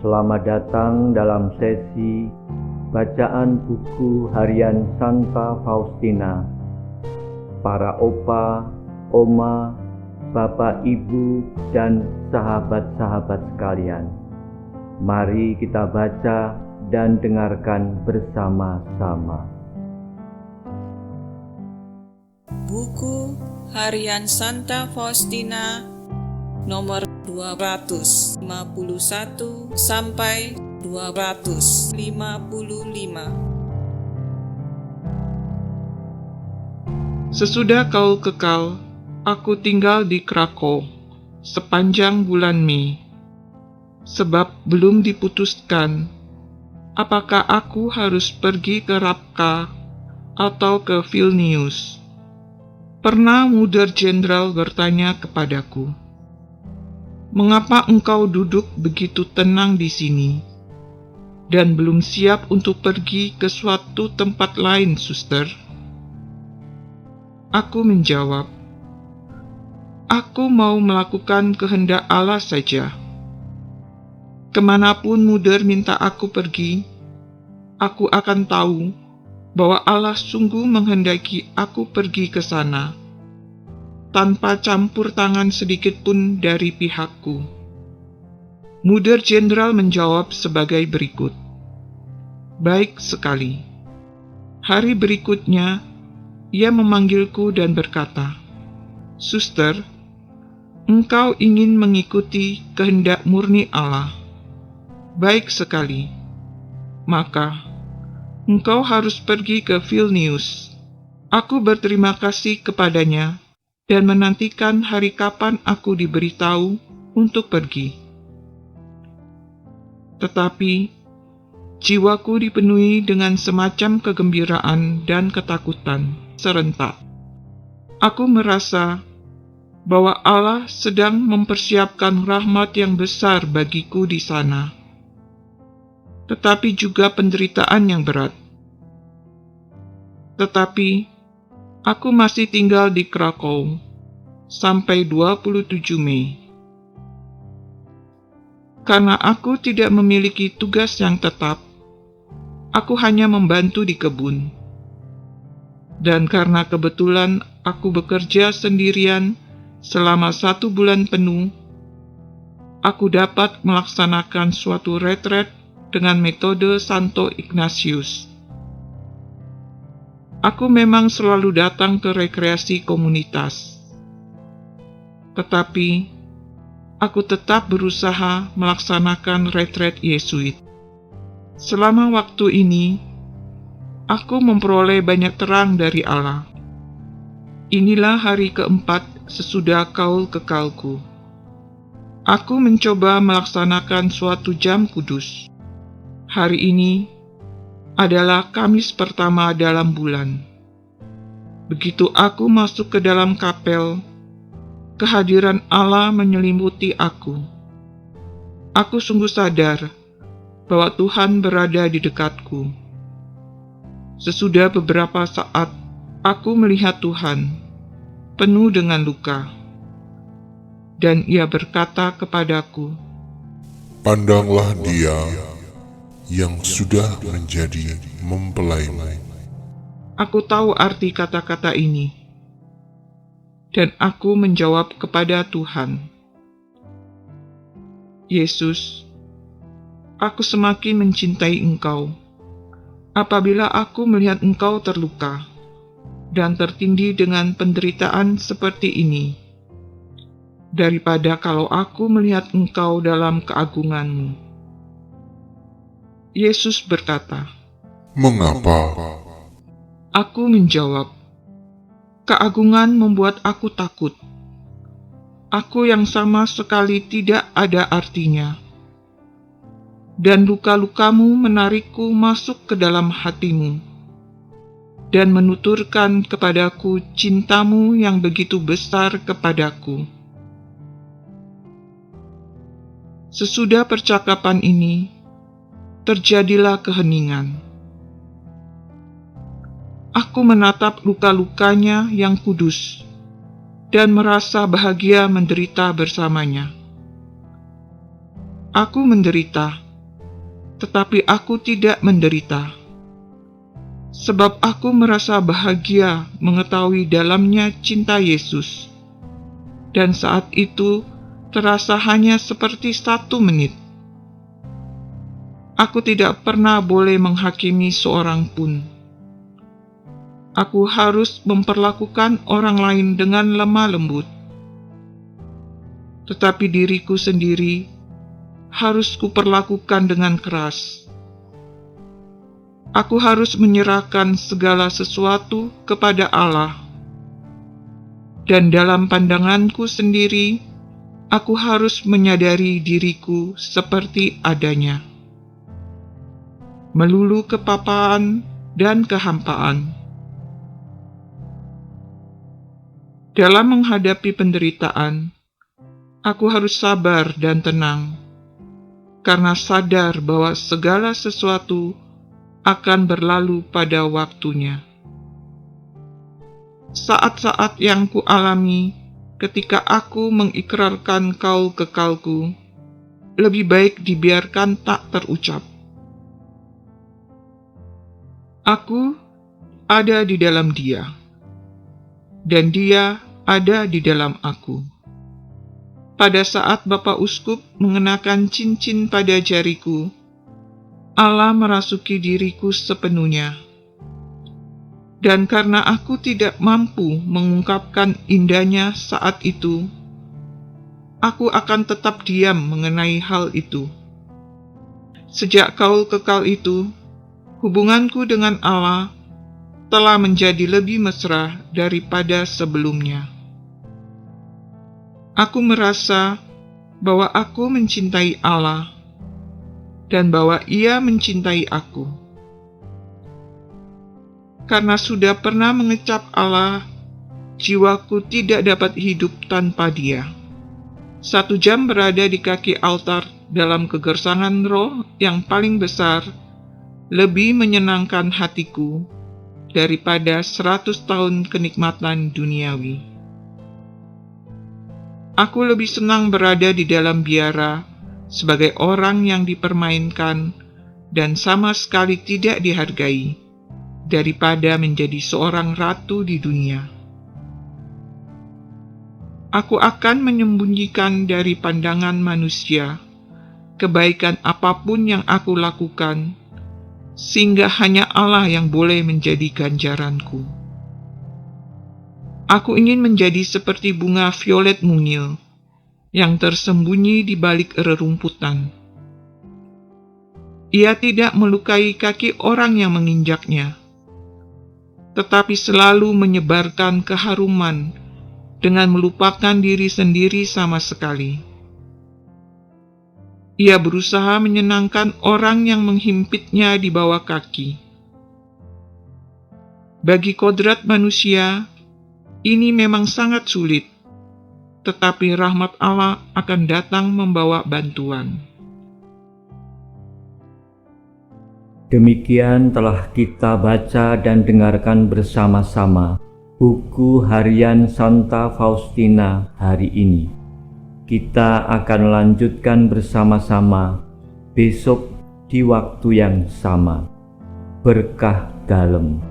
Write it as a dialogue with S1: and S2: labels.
S1: Selamat datang dalam sesi bacaan buku harian Santa Faustina. Para opa, oma, bapak, ibu, dan sahabat-sahabat sekalian, mari kita baca dan dengarkan bersama-sama.
S2: Buku harian Santa Faustina nomor 251 sampai 255.
S3: Sesudah Kaul kekal, aku tinggal di Krakow sepanjang bulan Mei, sebab belum diputuskan apakah aku harus pergi ke Rabka atau ke Vilnius. Pernah Muder Jenderal bertanya kepadaku, "Mengapa engkau duduk begitu tenang di sini dan belum siap untuk pergi ke suatu tempat lain, suster?" Aku menjawab, "Aku mau melakukan kehendak Allah saja. Kemanapun Muder minta aku pergi, aku akan tahu bahwa Allah sungguh menghendaki aku pergi ke sana, tanpa campur tangan sedikit pun dari pihakku." Muder Jenderal menjawab sebagai berikut, "Baik sekali." Hari berikutnya, ia memanggilku dan berkata, "Suster, engkau ingin mengikuti kehendak murni Allah. Baik sekali. Maka, engkau harus pergi ke Vilnius." Aku berterima kasih kepadanya dan menantikan hari kapan aku diberitahu untuk pergi. Tetapi, jiwaku dipenuhi dengan semacam kegembiraan dan ketakutan serentak. Aku merasa bahwa Allah sedang mempersiapkan rahmat yang besar bagiku di sana, tetapi juga penderitaan yang berat. Tetapi, aku masih tinggal di Krakow sampai 27 Mei. Karena aku tidak memiliki tugas yang tetap, aku hanya membantu di kebun. Dan karena kebetulan aku bekerja sendirian selama 1 bulan penuh, aku dapat melaksanakan suatu retret dengan metode Santo Ignatius. Aku memang selalu datang ke rekreasi komunitas, tetapi aku tetap berusaha melaksanakan retret Yesuit. Selama waktu ini, aku memperoleh banyak terang dari Allah. Inilah hari keempat sesudah Kaul kekalku. Aku mencoba melaksanakan suatu jam kudus. Hari ini adalah Kamis pertama dalam bulan. Begitu aku masuk ke dalam kapel, kehadiran Allah menyelimuti aku. Aku sungguh sadar bahwa Tuhan berada di dekatku. Sesudah beberapa saat, aku melihat Tuhan, penuh dengan luka. Dan ia berkata kepadaku,
S4: "Pandanglah dia yang sudah menjadi mempelaimu."
S3: Aku tahu arti kata-kata ini. Dan aku menjawab kepada Tuhan, "Yesus, aku semakin mencintai Engkau apabila aku melihat Engkau terluka dan tertindih dengan penderitaan seperti ini, daripada kalau aku melihat Engkau dalam keagungan-Mu." Yesus berkata,
S4: "Mengapa?"
S3: Aku menjawab, "Keagungan membuat aku takut. Aku yang sama sekali tidak ada artinya. Dan luka-lukamu menarikku masuk ke dalam hatimu, dan menuturkan kepadaku cintamu yang begitu besar kepadaku." Sesudah percakapan ini, terjadilah keheningan. Aku menatap luka-lukanya yang kudus, dan merasa bahagia menderita bersamanya. Aku menderita tetapi aku tidak menderita. Sebab aku merasa bahagia mengetahui dalamnya cinta Yesus. Dan saat itu terasa hanya seperti 1 menit. Aku tidak pernah boleh menghakimi seorang pun. Aku harus memperlakukan orang lain dengan lemah lembut. Tetapi diriku sendiri harus kuperlakukan dengan keras. Aku harus menyerahkan segala sesuatu kepada Allah. Dan dalam pandanganku sendiri, aku harus menyadari diriku seperti adanya. Melulu kepapaan dan kehampaan. Dalam menghadapi penderitaan, aku harus sabar dan tenang, karena sadar bahwa segala sesuatu akan berlalu pada waktunya. Saat-saat yang kualami ketika aku mengikrarkan kaul kekalku, lebih baik dibiarkan tak terucap. Aku ada di dalam Dia, dan Dia ada di dalam aku. Pada saat Bapak Uskup mengenakan cincin pada jariku, Allah merasuki diriku sepenuhnya. Dan karena aku tidak mampu mengungkapkan indahnya saat itu, aku akan tetap diam mengenai hal itu. Sejak kaul kekal itu, hubunganku dengan Allah telah menjadi lebih mesra daripada sebelumnya. Aku merasa bahwa aku mencintai Allah dan bahwa Ia mencintai aku. Karena sudah pernah mengecap Allah, jiwaku tidak dapat hidup tanpa Dia. 1 jam berada di kaki altar dalam kegersangan roh yang paling besar lebih menyenangkan hatiku daripada 100 tahun kenikmatan duniawi. Aku lebih senang berada di dalam biara sebagai orang yang dipermainkan dan sama sekali tidak dihargai, daripada menjadi seorang ratu di dunia. Aku akan menyembunyikan dari pandangan manusia kebaikan apapun yang aku lakukan, sehingga hanya Allah yang boleh menjadi ganjaranku. Aku ingin menjadi seperti bunga violet mungil yang tersembunyi di balik rerumputan. Ia tidak melukai kaki orang yang menginjaknya, tetapi selalu menyebarkan keharuman dengan melupakan diri sendiri sama sekali. Ia berusaha menyenangkan orang yang menghimpitnya di bawah kaki. Bagi kodrat manusia, ini memang sangat sulit, tetapi rahmat Allah akan datang membawa bantuan.
S1: Demikian telah kita baca dan dengarkan bersama-sama buku harian Santa Faustina hari ini. Kita akan lanjutkan bersama-sama besok di waktu yang sama. Berkah dalam.